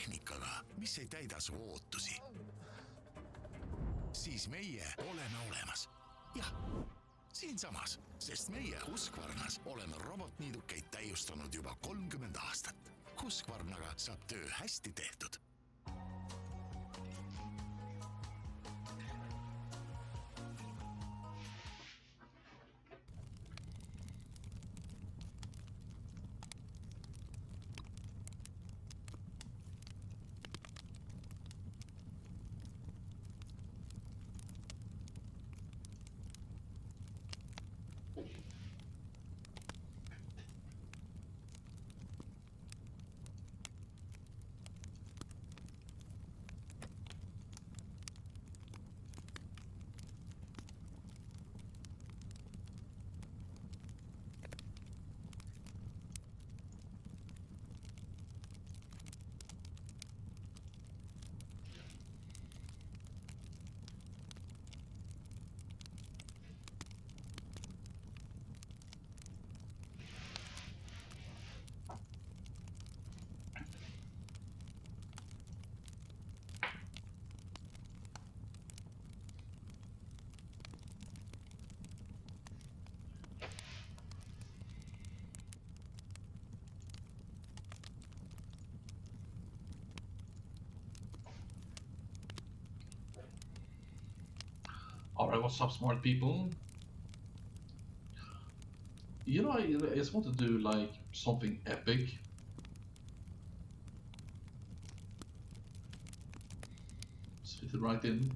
tehnikaga, mis ei täida su ootusi. Siis meie oleme olemas. Jah, siinsamas, sest meie Husqvarnas oleme robotniidukeid täiustanud juba 30 aastat. Husqvarnaga saab töö hästi tehtud. Alright, what's up, smart people? You know, I just want to do like something epic. Just fit it right in.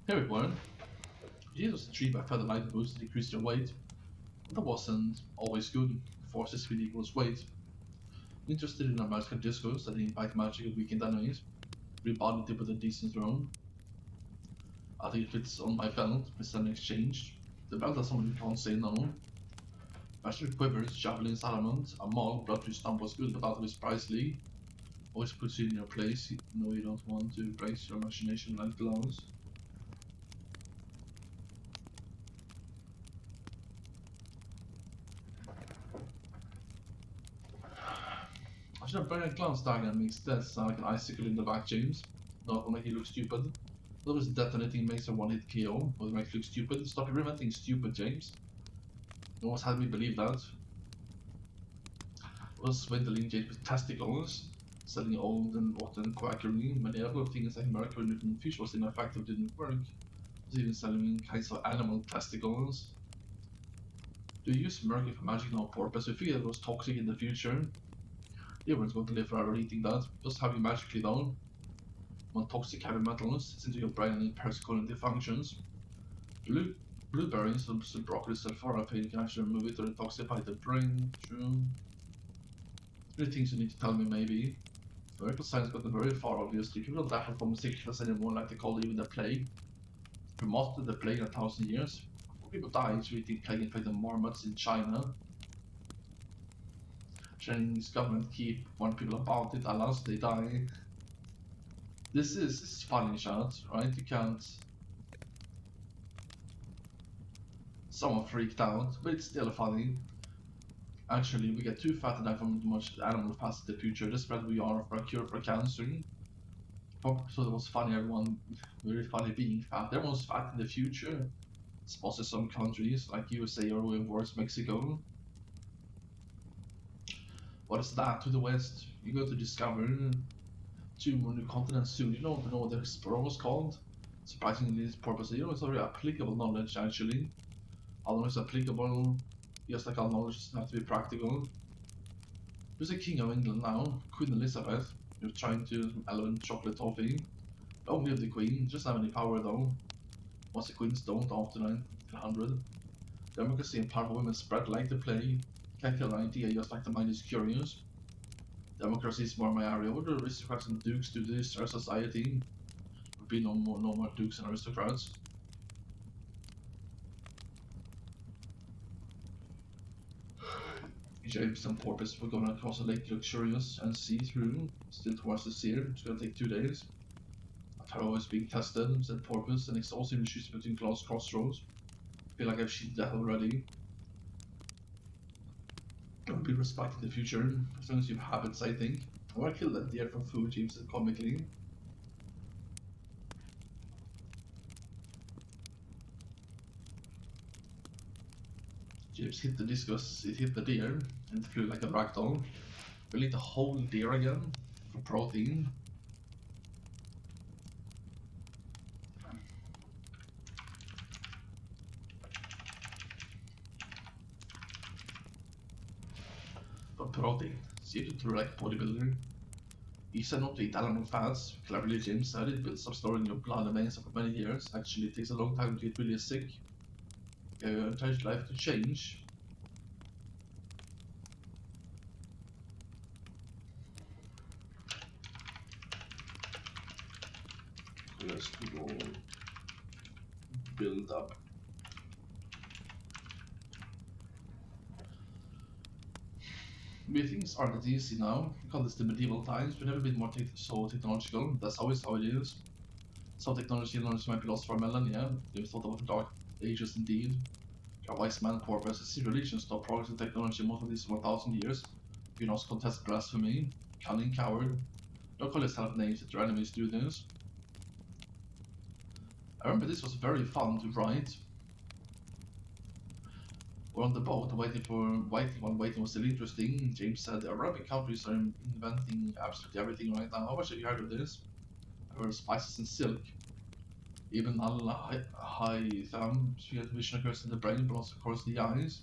Hey everyone, Jesus tree by feather light boost to decrease your weight. That wasn't always good, forces with equals weight. Interested in a magical disco studying bite magic of weekend enemies, rebodied it with a decent throne. I think it fits on my belt, with an exchange. The belt has someone who can't say no. Magic quivers, javelin, salmon, a maul, blood to stump was good but out of his price league. Always puts you in your place, no you don't want to brace your imagination like gloves. I should have burned a glance dagger and makes death sound like an icicle in the back, James. Not gonna make you look stupid. Otherwise detonating makes a one-hit KO, but it makes you look stupid. Stop inventing stupid, James. You almost had me believe that. Was swindling James with testicles, selling old and rotten quackery, many other things like mercury and fish was ineffective, didn't work. Was even selling kinds of animal testicles. Do you use mercury for magic on purpose? We figured it was toxic in the future. You weren't going to live forever eating that, just have you magically down. When toxic heavy metals sits into your brain and impairs cognitive functions. Blueberries and broccoli sulforaphane can actually remove it or detoxify the brain. True. Three things you need to tell me, maybe. Medical science got very far, obviously. People don't die from sickness anymore like they call even the plague. We mastered the plague in 1,000 years. People die treating plague infected marmots in China. Chinese government keep warning people about it, alas they die. This is funny, chat, right? You can't. Someone freaked out, but it's still funny. Actually, we get too fat to die from too much animal fats in the future. This spread we are for a cure for cancer. So it was funny, everyone very funny being fat. Everyone's fat in the future. Especially some countries like USA or even worse, Mexico. What is that to the west? You go to discover 2 more new continents soon. You don't know what the explorer was called. Surprisingly, this purpose, you know, it's very applicable knowledge actually. All knowledge is applicable, just like all knowledge doesn't have to be practical. Who's the king of England now? Queen Elizabeth. You're trying to element chocolate toffee. Long live the queen, just have any power though. Once the queens don't after 900. Democracy and powerful women spread like the plague. Can't kill an idea just like the mind is curious. Democracy is more my area. What do aristocrats and dukes do to this our society? There would be no more dukes and aristocrats. James and Porpoise were going across a lake luxurious and see through, still towards the sea. It's gonna take 2 days. Taro is being tested, said Porpoise, and exhausting issues between glass crossroads. I feel like I've seen that already. I'll be respecting the future, as long as you have habits, I think. I wanna kill that deer for food, James said comically. James hit the discus, it hit the deer, and it flew like a ragdoll. We'll eat the whole deer again, for protein. For protein, see to like bodybuilder. He said not to eat animal fats. Cleverly, James said it builds up storing your blood and veins for many years. Actually, it takes a long time to get really sick. Your entire life to change. Let's go build up. Things aren't that easy now. We call this the medieval times. We've never been more so technological. That's always how it is. Some technology knowledge might be lost for millennia. You've thought about the dark ages indeed. A wise man, Porpoise, see religion stop progress in technology most of these 1,000 years. You not contest blasphemy. Cunning coward. Don't call yourself names that your enemies do this. I remember this was very fun to write. We're on the boat waiting was still interesting. James said the Arabic countries are inventing absolutely everything right now. How much have you heard of this? I've heard spices and silk. Even Al-Haytham, vision occurs in the brain, but also of course the eyes.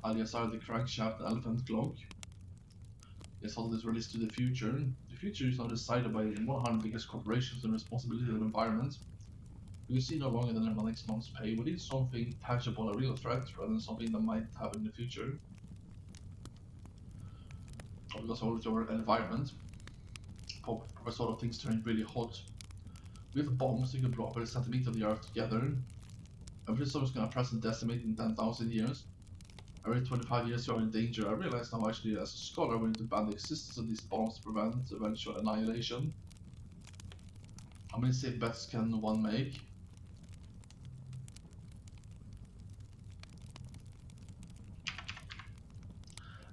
Al-Yasar, the crankshaft, the elephant clock. Yes, all this relates to the future. The future is not decided by 100 biggest corporations and responsibility of the environment. We can see no longer than our next month's pay. We need something tangible, a real threat, rather than something that might happen in the future. Because of our environment, a sort of things turning really hot. We have bombs that can blow up a centimeter of the earth together. Every someone's gonna press and decimate in 10,000 years. Every 25 years you are in danger. I realize now actually as a scholar we need to ban the existence of these bombs to prevent eventual annihilation. How many safe bets can one make?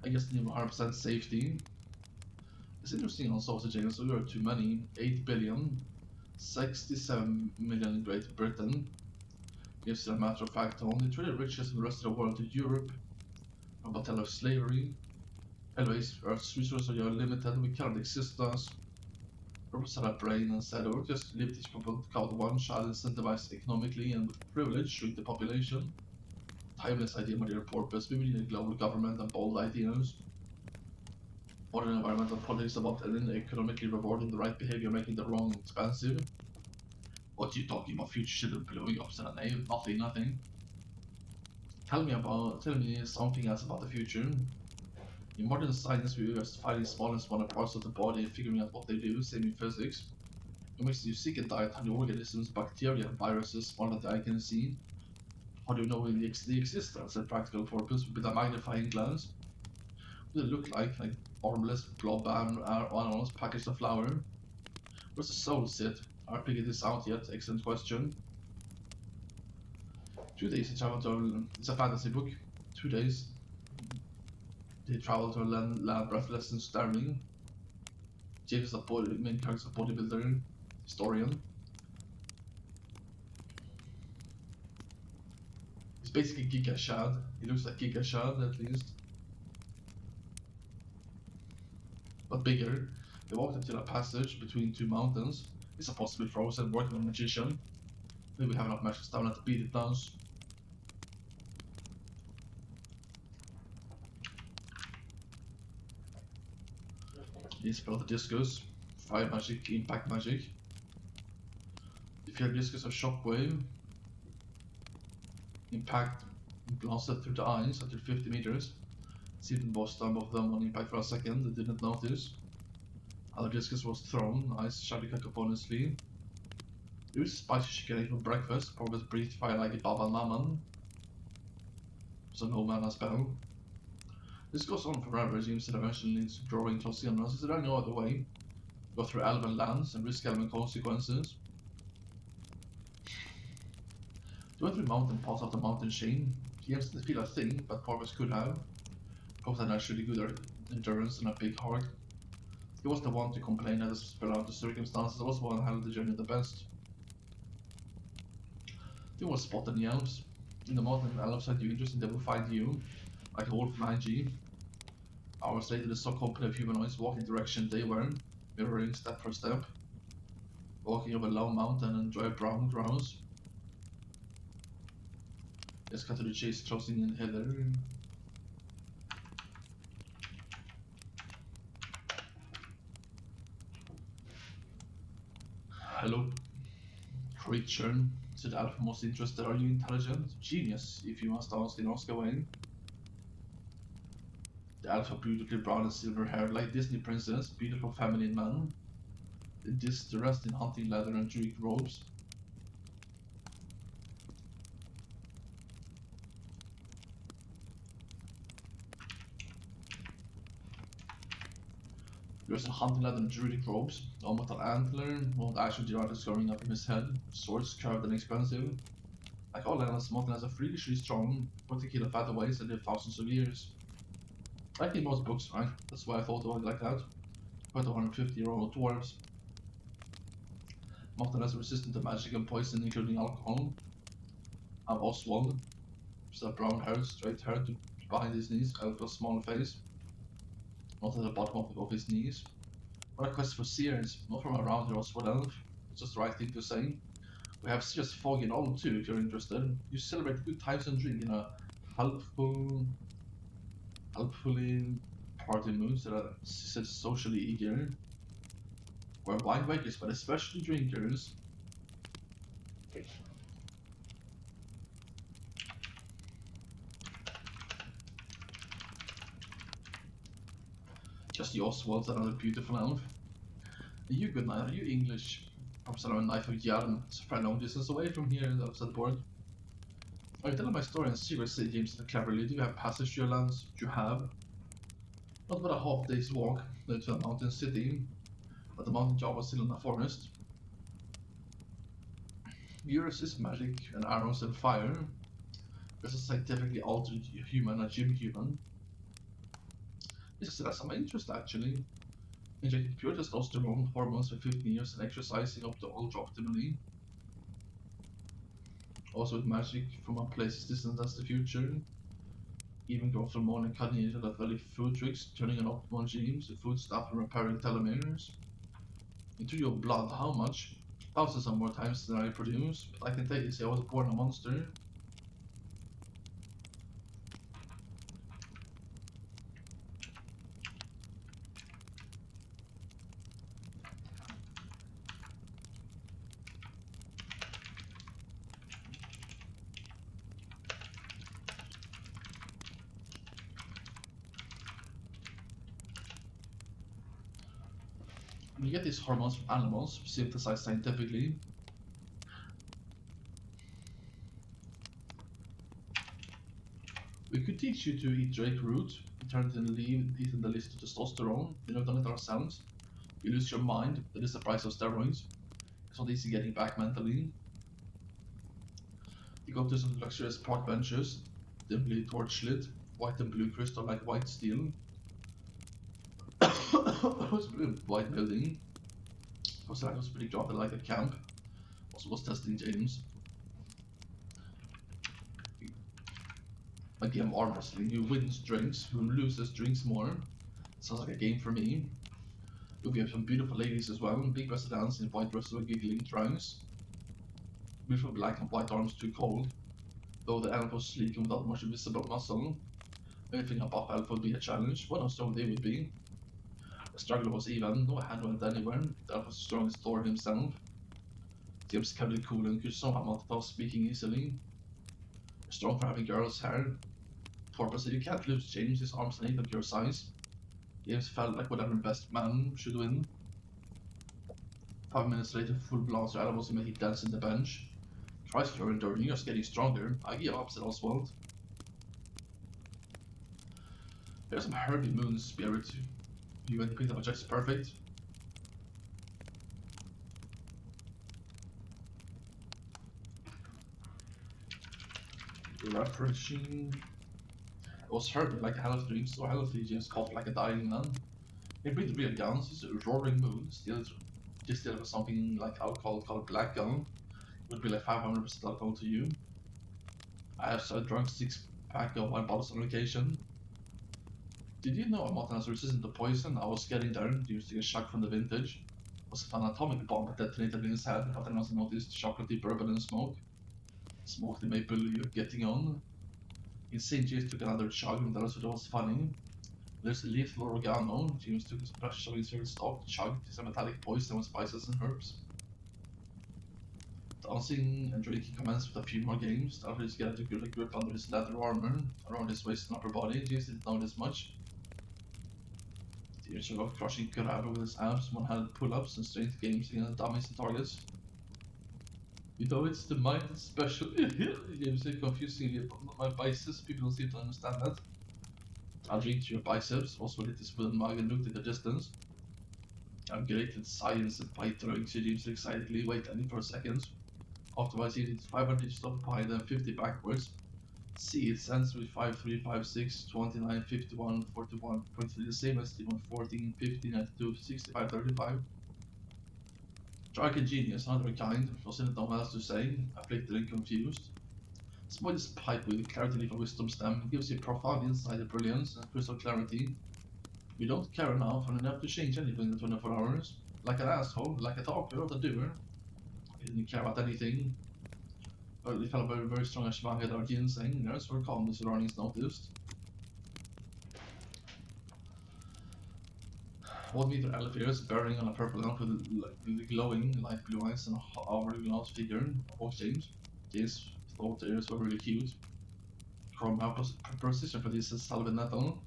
I guess the 100% safety. It's interesting on sausage eggs, so there are too many. 8 billion, 67 million in Great Britain. Gives a matter of fact only 3 richest in the rest of the world to Europe. About tell of slavery. Anyways, Earth's resources are limited, we cannot exist thus. Purpose had a brain and said, or just leave these people count one child incentivized economically and with privilege shrink the population. Timeless idea, my dear Porpoise. We need a global government and bold ideas. Modern environmental politics about economically rewarding the right behavior, making the wrong expensive. What are you talking about? Future shit blowing up in a nave? Nothing. Tell me something else about the future. In modern science, we are finding smaller and smaller parts of the body and figuring out what they do, same in physics. It makes you sick and die tiny organisms, bacteria, viruses, smaller than I can see. How do you know the existence and practical purpose with a magnifying glass? What do they look like armless blob animals packaged in flour? Where's the soul sit? Aren't figured this out yet. Excellent question. 2 days they travel to it's a fantasy book. 2 days they travel to a land breathless and starving. James is main character, bodybuilder, historian. He's basically Giga Shad. He looks like Giga Shad at least. But bigger. They walked until a passage between 2 mountains. It's supposed to be frozen, working on a magician. Maybe we have enough magic stamina to beat it down. He's spelled the discus. Fire magic, impact magic. If you have discus or shockwave, impact Blasted through the eyes after 50 meters. See the boss down both of them on impact for a second, they didn't notice. Other discus was thrown, eyes shouting cacophoniously. It was spicy chicken ate for breakfast, probably breathed fire like a Baba Maman. So no mana spell. This goes on forever, it seems that eventually leads to growing Tosianas. Is there no other way? Go through elven lands and risk elven consequences. Do every mountain pass off the mountain chain. GMs didn't feel a thing, but Corvus could have. Both had naturally good endurance and a big heart. He was the one to complain at the spell out the circumstances, I was the one who handled the journey the best. They were spotted in the elves. In the mountain, elves had you interested, they will find you, like a wolf from IG. Hours later, they saw a company of humanoids walking the direction they were, mirroring step for step. Walking over a low mountain and dry brown grouse. Let's cut to the chase, closing in Heather. Hello, creature. Said Alpha most interested. Are you intelligent? Genius, if you must ask in Oscar Wayne. The Alpha beautifully brown and silver hair, like Disney princess, beautiful feminine man. This dressed in hunting leather and Druid robes. There's a hunting leather and Druidic robes, one with an antler, one with actual giraffe growing up from his head, swords curved and expensive. Like all animals, Mountain has a freakishly strong, particular fat ways that live thousands of years. Like in most books, right? That's why I thought of it like that. Quite 150-year-old dwarves. Mountain is resistant to magic and poison, including alcohol. I'm Oswald. He's a brown hair, straight hair to behind his knees, Alpha's small face. Not at the bottom of his knees. What a quest for Seers, not from around here, Oswald Elf. It's just the right thing to say. We have Seers Fog in all too, if you're interested. You celebrate good times and drink in a helpfully party moods that are socially eager. We're wine makers, but especially drinkers. Just the Oswald's another beautiful elf. Are you good night? Are you English? I'm selling a knife of Yarn. It's a fair long distance away from here, elves at the board. Are you telling my story and secret city games cleverly? Do you have passage to your lands? You have. Not but a half day's walk led to a mountain city, but the mountain job was still in the forest. Yours is magic and arrows and fire. There's a scientifically altered human, a gym human. This has some interest actually. Injecting pure testosterone hormones for 15 years and exercising up to ultra optimally. Also with magic from a place as distant as the future. Even go from morning cutting into that very food tricks, turning on optimal genes, the food stuff and repairing telomeres. Into your blood, how much? Thousands of more times than I produce, but I can tell you, see, I was born a monster. We get these hormones from animals, synthesized scientifically. We could teach you to eat Drake root, turn it and leave it in the list of testosterone. We've done it ourselves. You lose your mind, that is the price of steroids. It's not easy getting back mentally. You go to some luxurious park benches, dimly torch-lit, white and blue crystal like white steel. White building. Was that was pretty job like a camp. Also was testing James. A game of arm wrestling. Who wins drinks, who loses drinks more. Sounds like a game for me. We have some beautiful ladies as well. Big breasted dance in white dresses with giggling trunks. Beautiful black and white arms too cold. Though the elf was sleek and without much visible muscle. Anything above elf would be a challenge. What how strong they would be. The struggle was even, no hand went anywhere. The elf was the strongest Thor himself. James kept it cool and could somehow multitask speaking easily. Strong for having girls' hair. Purpose, you can't lose James, his arms and 8 of your size. James felt like whatever best man should win. 5 minutes later, full blaster Adam was making dance in the bench. Tries you're enduring, you're just getting stronger. I give up, said Oswald. There's some Herbie Moon spirit. You went to pick up just perfect. Refreshing. It was Herbie like a health drink, so healthy James coughed like a dying man. He breathed real guns, it's a roaring moon, distilled with something like alcohol called black gun. It would be like 500% alcohol to you. I have drunk 6-pack of wine bottles on occasion. Did you know Martin has resistant to poison? I was getting there, using a shock from the vintage. It was an atomic bomb that detonated in his head, but I also noticed chocolatey bourbon and smoke. Smoke the maple you're getting on. Insane James took another chug, and that was funny. There's a lethal oregano. James took a splash of his favorite stock, chugged some metallic poison with spices and herbs. Dancing and drinking commenced with a few more games. The others get a good grip under his leather armor, around his waist and upper body. James didn't notice much. James loved crushing Kuraba with his abs, one-handed pull-ups, and strength games against dummies and targets. You know, it's the mind that's special. James said confusingly, my biceps, people don't seem to understand that. I'll reach your biceps, also lit his wooden mug and looked in the distance. I'm great at science and Python, said James excitedly, wait only for a second. Afterwards, he did 500 stop behind and 50 backwards. See, it ends with 5, 3, 5, 6, 29, 51, 41, points the same as the 14, 50, 92, 65, 35. Dark and genius, another kind, wasn't no one else to say, afflicted and confused. Small this pipe with clarity from wisdom stem gives you profound insight and brilliance and crystal clarity. You don't care enough and enough to change anything in 24 hours. Like an asshole, like a talker, not a doer. He didn't care about anything. He felt very, very strong Ashwanga or ginseng. Nerves were calm, the surroundings noticed. 1 meter elevators bearing on a purple lamp with glowing light blue eyes and a hourglass figure of James. James thought the ears were really cute. Chrome precision for this Salvin Metal.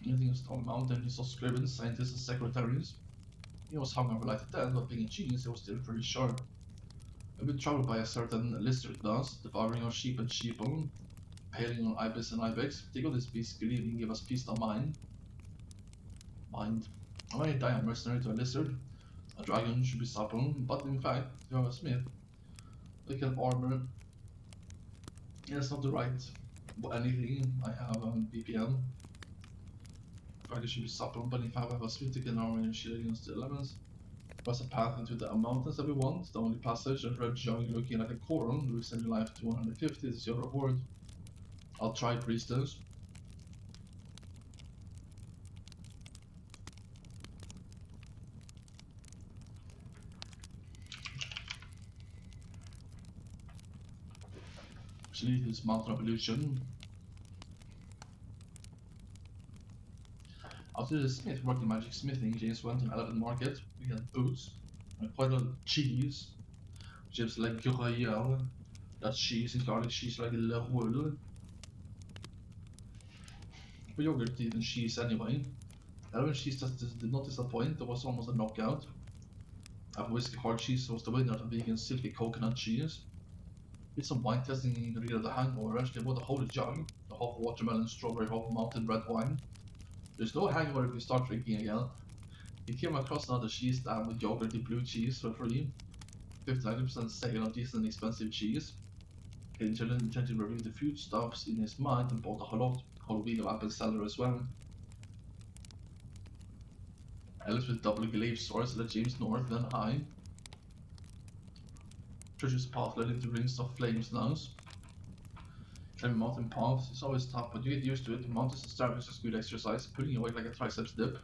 Anything is Stone Mountain, he saw scribbles, scientists and secretaries. He was hungover like a dead, but being a genius, he was still pretty sharp. A bit troubled by a certain lizard dust, devouring on sheep and sheeple, paling on ibis and ibex. Take all this beast greed and give us peace of mind. Why you die a mercenary to a lizard? A dragon should be supple, but in fact, if you have a smith, they can armor. It's not the right anything. I have BPM. Dragon should be supple, but if I have a smith, they can armor and shield against the elements. There's a path into the mountains that we want. The only passage, a red jug looking like a coral. We extend your life to 150. This is your reward. I'll try, priestess. Lead this mountain of illusion. After the smith worked in magic smithing, James went to an elephant market. We had boots and quite a lot of cheese. James like Gruyere, that cheese and garlic cheese like Le Roule. For yogurt, even cheese anyway. Elephant cheese did not disappoint, it was almost a knockout. After whiskey hard cheese was the winner of vegan silky coconut cheese. Did some wine tasting in the real of the hangover. Actually bought a whole jug, the half watermelon, strawberry, half mountain red wine. There's no hangover if you start drinking again. He came across another cheese stand with yogurty blue cheese for free. 50-90% sale on decent expensive cheese. He intended to review the foodstuffs in his mind and bought a whole wheel of apple cider as well. Alice with double glaive swords let James north, then high. Treasure's path led into rings of flames now. Climbing mountain paths is always tough, but you get used to it. Mountains and stairs is good exercise, pulling your weight like a triceps dip.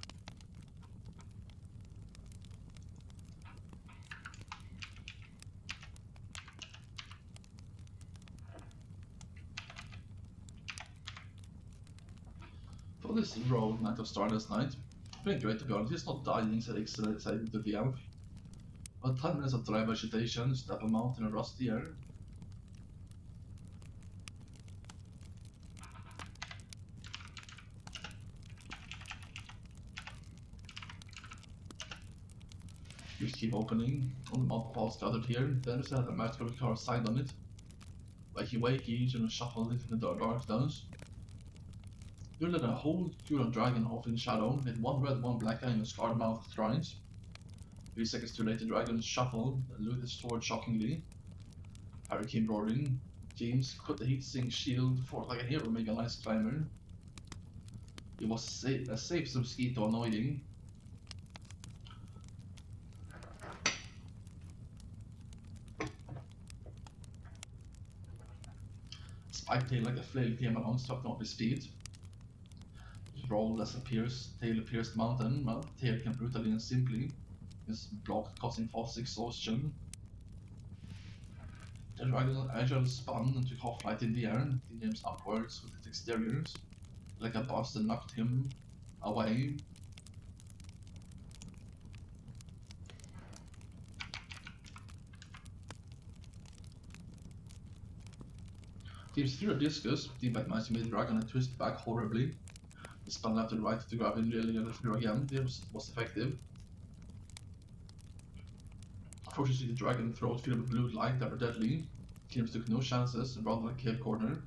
For this road, Night of Stardust Night, feeling great to be honest. It's not dying, said excited to the elf. About 10 minutes of dry vegetation, step a mountain and rusty air. You just keep opening. All the mob balls gathered here. Then there's a magical card signed on it. Wakey wakey, and shuffle into the dark downs. You let a whole Huron dragon off in shadow, with one red, one black eye, and a scarred mouth shrines. 3 seconds too late, the dragon shuffled and looked his sword shockingly. Harry came roaring. James put the heat-sink shield forth like a hero, making a nice climber. It was a safe mosquito annoying. Spike tail like a flail came along, stopping off his speed. Roll as tail appears the mountain. Well, tail can brutally and simply is blocked, causing fast exhaustion. The dragon agile spun and took half flight in the air, hitting James upwards with its exteriors, like a bus that knocked him away. James threw a discus, Deepak managed to make the dragon and twist back horribly. He spun left and right to grab him nearly and threw again. This was effective. Unfortunately, the dragon throat filled with blue light that were deadly. James took no chances and ran like a cave corner.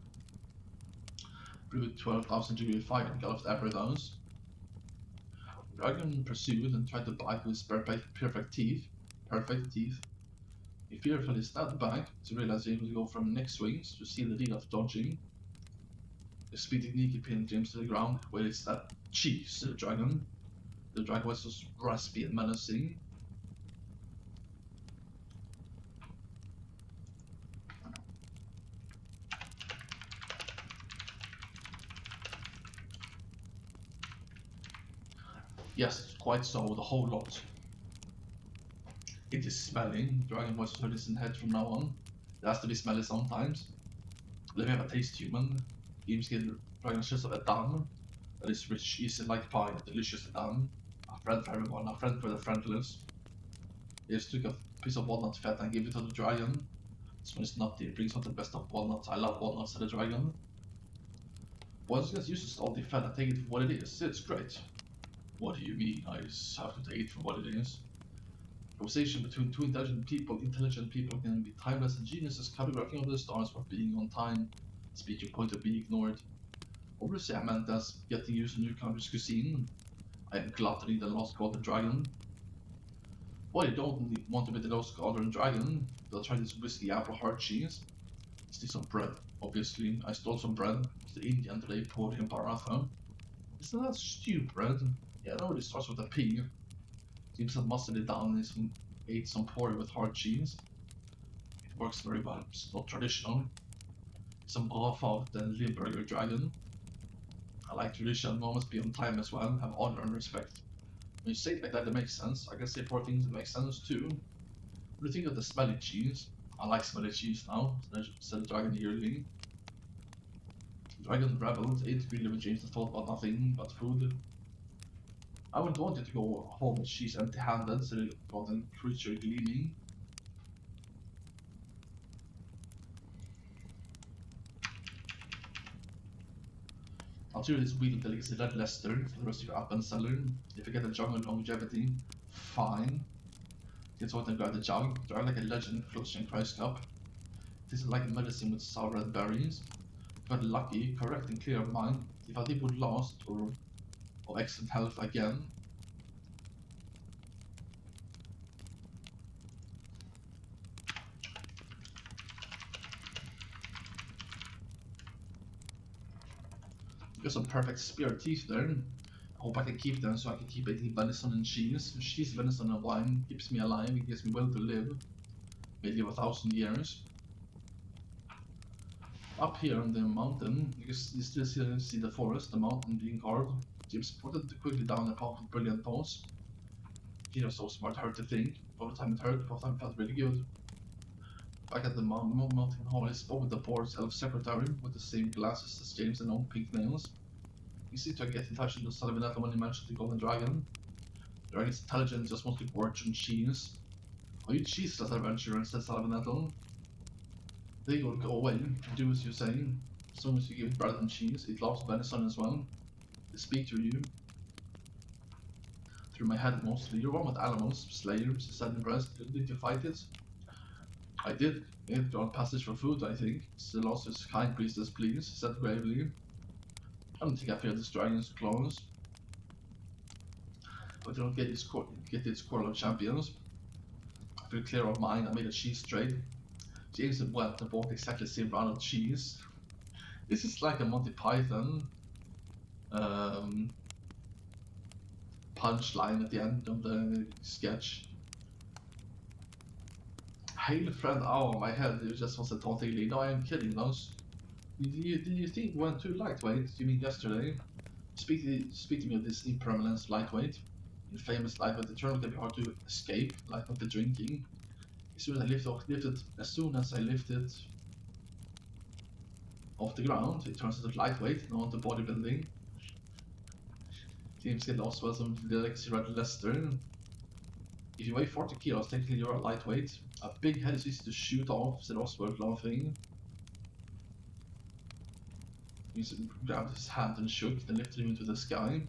Blew with 12,000 degree fire and galloped ever downs. The dragon pursued and tried to bite with his perfect teeth. He fearfully stepped back to realize James would go from neck swings to seal the deal of dodging. The speed technique he pinned James to the ground, where he stepped cheese to the dragon. The dragon was just raspy and menacing. Yes, quite so, the whole lot. It is smelling. Dragon voice heard this in head from now on. It has to be smelly sometimes. Let me have a taste, human. Games get dragon just of a dam. That is rich, easy like pie, delicious dam. A friend for everyone, a friend for the friendless. He just took a piece of walnut fat and gave it to the dragon. This one is nutty, it brings out the best of walnuts. I love walnuts, said the dragon. Well, I was just use the salty fat and take it for what it is. It's great. What do you mean? I just have to take it for what it is. Conversation between two intelligent people can be timeless, and geniuses cartographing over the stars for being on time. Speaking point to be ignored. Obviously, I meant as getting used to new country's cuisine. I am gluttony, the lost god and dragon. Well, you don't want to be the lost god and dragon. They'll try this whiskey apple hard cheese. Stick some bread. Obviously, I stole some bread. The Indian today poured in paratha. Isn't that stew bread? Yeah, I know it starts with a P. Seems that muscled it down and ate some porridge with hard cheese. It works very well. It's not traditional. Some brafart and Limburger dragon. I like traditional moments be on time as well, have honor and respect. When you say it like that, it makes sense. I can say 4 things that make sense too. What do you think of the smelly cheese? I like smelly cheese now, said the dragon eagerly. The dragon rebelled, ate greedily with James and thought about nothing but food. I wouldn't want you to go home with cheese empty-handed, said the golden creature gleaming. I'll do this wheel of delicacy Red Leicester for the rest of your up and cellar. If you get the jungle longevity, fine. Get out and grab the jug. Drive like a legend, flourishing Christ cup. This is like medicine with sour red berries. If I'm lucky, correct and clear of mind, if I did would last or excellent health again. Got some perfect spear teeth there. I hope I can keep them so I can keep eating venison and cheese. Cheese, venison and wine keeps me alive, it gives me will to live. Maybe 1,000 years. Up here on the mountain, you still see the forest, the mountain being carved. James put quickly down a path with brilliant pose. He was so smart, hard to think. Both the time it hurt, both the time it felt really good. Back at the mountain hall, I spoke with the board's elf secretary with the same glasses as James and long pink nails. He seemed to get in touch with Sullivan Nettle when he mentioned the Golden Dragon. The dragon's intelligent, just mostly words and cheese. Are you cheeseless adventurer? Said Sullivan Nettle. There you go away, do as you say. As long as you give it bread and cheese, it loves venison as well. They speak to you. The through my head mostly. You're one with animals, slayers, sudden breast. Did you fight it? I did. It got passage for food, I think. Still lost his kind priestess, please, said gravely. I don't think I fear this dragon's claws. But I don't get its quarrel of champions. I feel clear of mine. I made a cheese trade. James went and bought exactly the same round of cheese. This is like a Monty Python punchline at the end of the sketch. Hail friend, oh my head, it just was a tauntingly. No, I am kidding, those. Do you think we went too lightweight? You mean yesterday? Speak to me of this impermanence lightweight. Infamous lightweight, the term can be hard to escape, like with the drinking. As soon as I lifted off the ground, it turns into lightweight, no into bodybuilding. Teams get lost with some Lexi Red Leicester. If you weigh 40 kilos, technically you're a lightweight. A big head is easy to shoot off, said Oswald, laughing. He grabbed his hand and shook, then lifted him into the sky.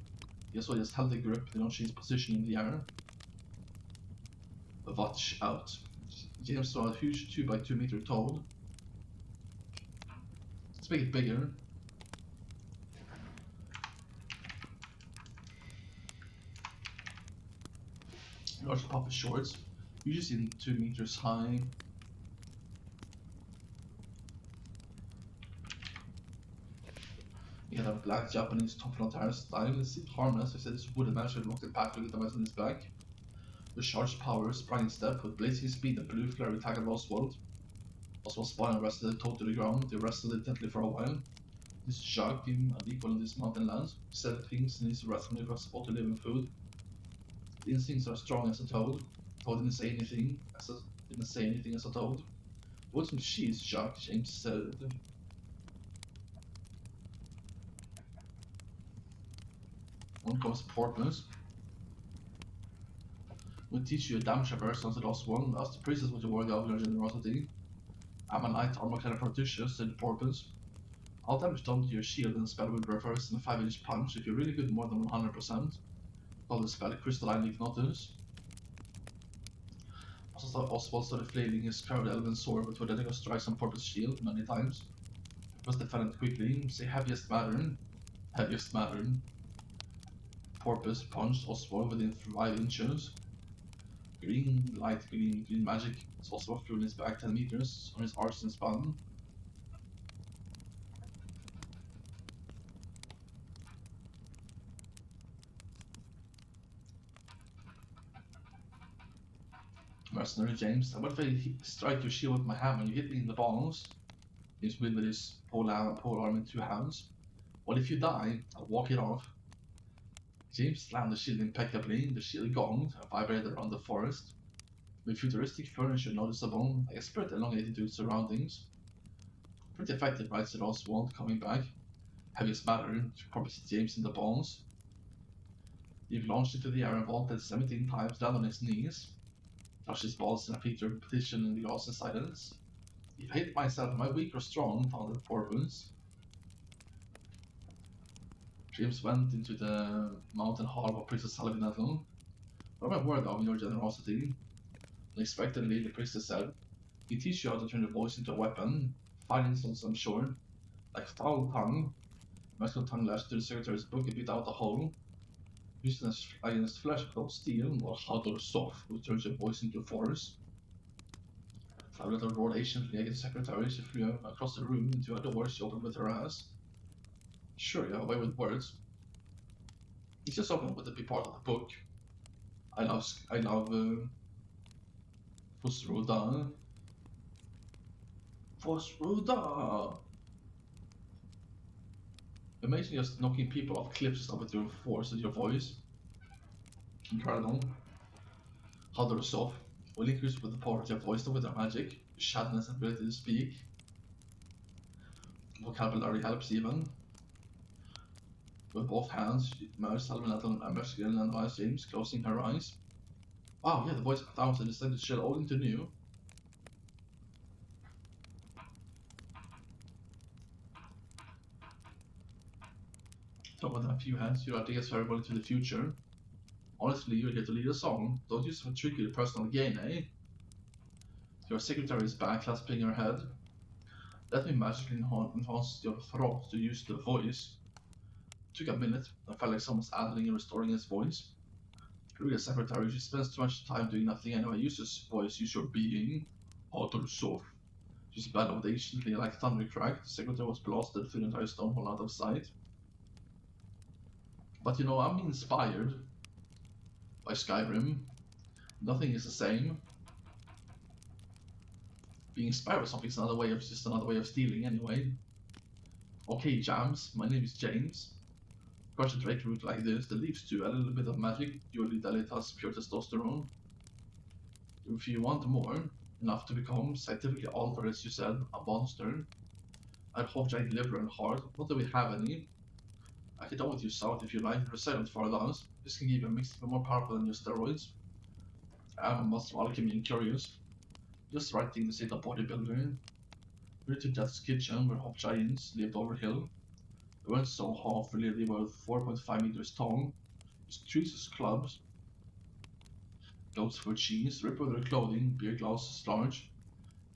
Yasuo just held the grip, then changed his position in the air. Watch out. James saw a huge 2x2 meter toad. Let's make it bigger. Large puppet shorts, usually seen 2 meters high. He had a black Japanese top front hairstyle. It seemed harmless, except his wooden man should lock the pack with the device on his back. The charged power sprang in step with blazing speed and blue flare attacked Oswald. Oswald's spine arrested the toad to the ground. They wrestled intently for a while. This shark gave him an equal in this mountain land. He said things in his wrestling across the spot to live in food. The instincts are strong as a toad. Toad didn't say anything as a toad. What's some cheese, Shark? James said. One comes Portland. We'll teach you a damn traverse on the last one. Ask the priestess what you work out of your generosity. I'm a knight armor kind of prodigious, said Porpoise. All damage done to your shield and spell will reverse in a 5-inch punch if you're really good more than 100%. Call the spell Crystalline Ignotus. Oswald started flailing his curved elven sword before letting us strike some Porpoise shield many times. Must defend it quickly. Say heaviest matter. Heaviest matter. Porpoise punched Oswald within 5 inches. Green light, green magic. Oswald flew in his back 10 meters on his arson span. Mercenary James, what if I strike your shield with my hammer and you hit me in the balls? James win with his pole arm in 2 hands. What if you die? I'll walk it off. James slammed the shield impeccably. The shield gonged and vibrated around the forest. With futuristic furniture noticeable, like a spirit elongated to its surroundings. Pretty effective, right? Said Oswald, coming back. Heaviest matter to probably hit James in the balls. You've launched into the air and vaulted 17 times down on his knees. Touched his balls in a featured petition in the glass in silence. If I hate myself, am I weak or strong? Thundered Porpoise. James went into the mountain hall of Priestess Salvinettle. What am I worried of your generosity? Unexpectedly, the priestess said, he teach you how to turn your voice into a weapon. 5 insults, I'm sure. Like foul tongue. Masculine tongue lashed to the secretary's book and beat out a hole. Using against flesh without steel, or hard or soft, which turns your voice into force. Salvinettle roared anciently against the secretary. She flew across the room into a door she opened with her ass. Sure, you have a way with words. It's just something with it be part of the book. I love Fosruda. Fosruda! Amazing, just knocking people off cliffs and with your force and your voice. Incredible. Harder or soft. Will increase with the power of your voice and with your magic, shadness and ability to speak. Vocabulary helps even. With both hands, she merged Salvinettle and Mescaline and Vice James, closing her eyes. Wow, yeah, the voice of Thousand decided to shell all into new. So with a few hands, your ideas are well into the future. Honestly, you're here to lead a song. Don't use some tricky personal gain, eh? Your secretary is back, clasping her head. Let me magically enhance your throat to use the voice. It took a minute. I felt like someone's adding and restoring his voice. Really, a secretary, she spends too much time doing nothing anyway. Use his voice, use your being. Auto soft. She's bellowed anciently like thunder cracked. The secretary was blasted through the entire stone wall out of sight. But you know, I'm inspired by Skyrim. Nothing is the same. Being inspired by something is just another way of stealing anyway. Okay, Jams, my name is James. Crush a Drake root like this, the leaves do a little bit of magic, purely Delitas, pure testosterone. If you want more, enough to become scientifically altered, as you said, a monster. I'd hope giant liver and heart. Not that we have any. I can done with you south if you like. Resilient for us. This can give you a mix even more powerful than your steroids. I'm a master of alchemy and curious. Just the right thing to say to a bodybuilder. We're to Death's Kitchen where hop giants lived over hill. They weren't so half really, they were 4.5 meters tall. Used trees as clubs. Goats for cheese, rip with their clothing, beer glasses large.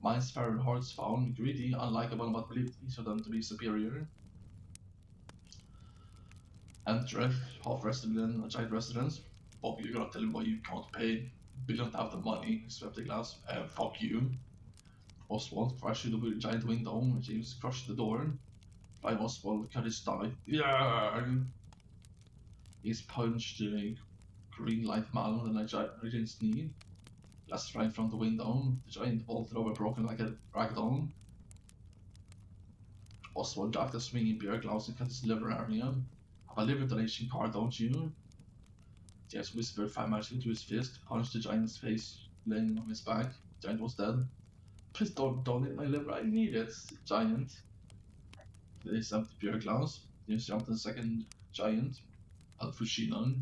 Minds fair and hearts foul, greedy, unlikable, but believed each of them to be superior. Enter, half resident, a giant residence. Bob, you're gonna tell him why you can't pay. Bill don't have the money, he swept the glass. Fuck you. Oswald crashed through the giant window, James crushed the door. Blind Oswald cut his stomach. Yeah! He's punched the green light man with a giant's knee. Glass right from the window. The giant vaulted over, broken like a ragdoll. Oswald jacked a swinging beer glass and cut his liver area. Have a liver donation card, don't you? James whispered fire magically to his fist, punched the giant's face, laying on his back. The giant was dead. Please don't donate my liver, I need it, giant. This empty beer glass. James jumped the second giant, Alfushina.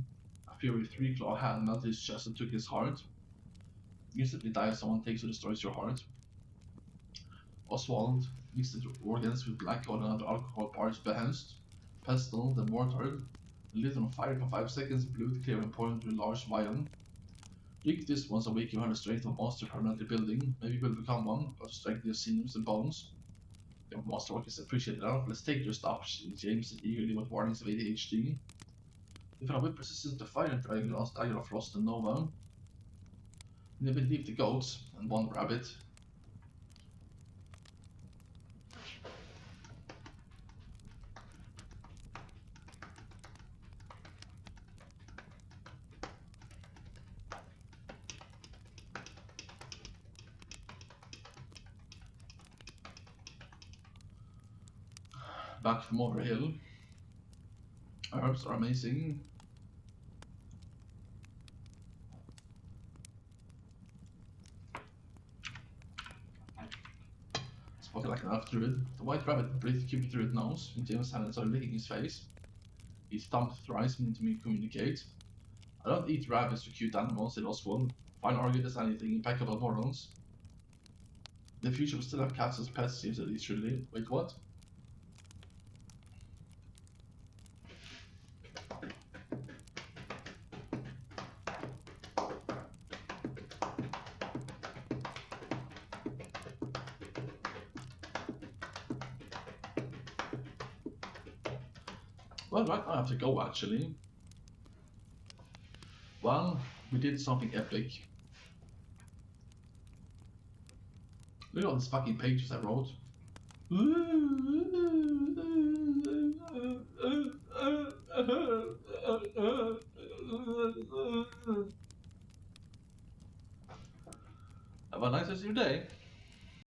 A fury three-claw hand melted his chest and took his heart. You instantly die if someone takes or destroys your heart. Oswald mixed the organs with black gold and other alcohol parts behest. Pestle, the mortar, lit on fire for 5 seconds, blew it clear and poured into a large vial. Drink this once a week, you have the strength of a monster permanently building. Maybe you will become one, but strengthen your sinews and bones. Your monster work is appreciated enough. Let's take your stuff, James said eagerly with warnings of ADHD. If I whip resistance to fire, dragon glass, dagger of frost and nova. And then we leave the goats and one rabbit. Back from over hill. Herbs are amazing. Spoken like an elf druid. The white rabbit breathed cubically through its nose, and James' hand started licking his face. He thumped thrice, meaning to me communicate. I don't eat rabbits or cute animals, said Oswald. Fine argued as anything, impeccable morals. In the future we still have cats as pets, seems at least surely. Wait, what? Well, right now I have to go actually. Well, we did something epic. Look at all these fucking pages I wrote. Have a nice rest of your day.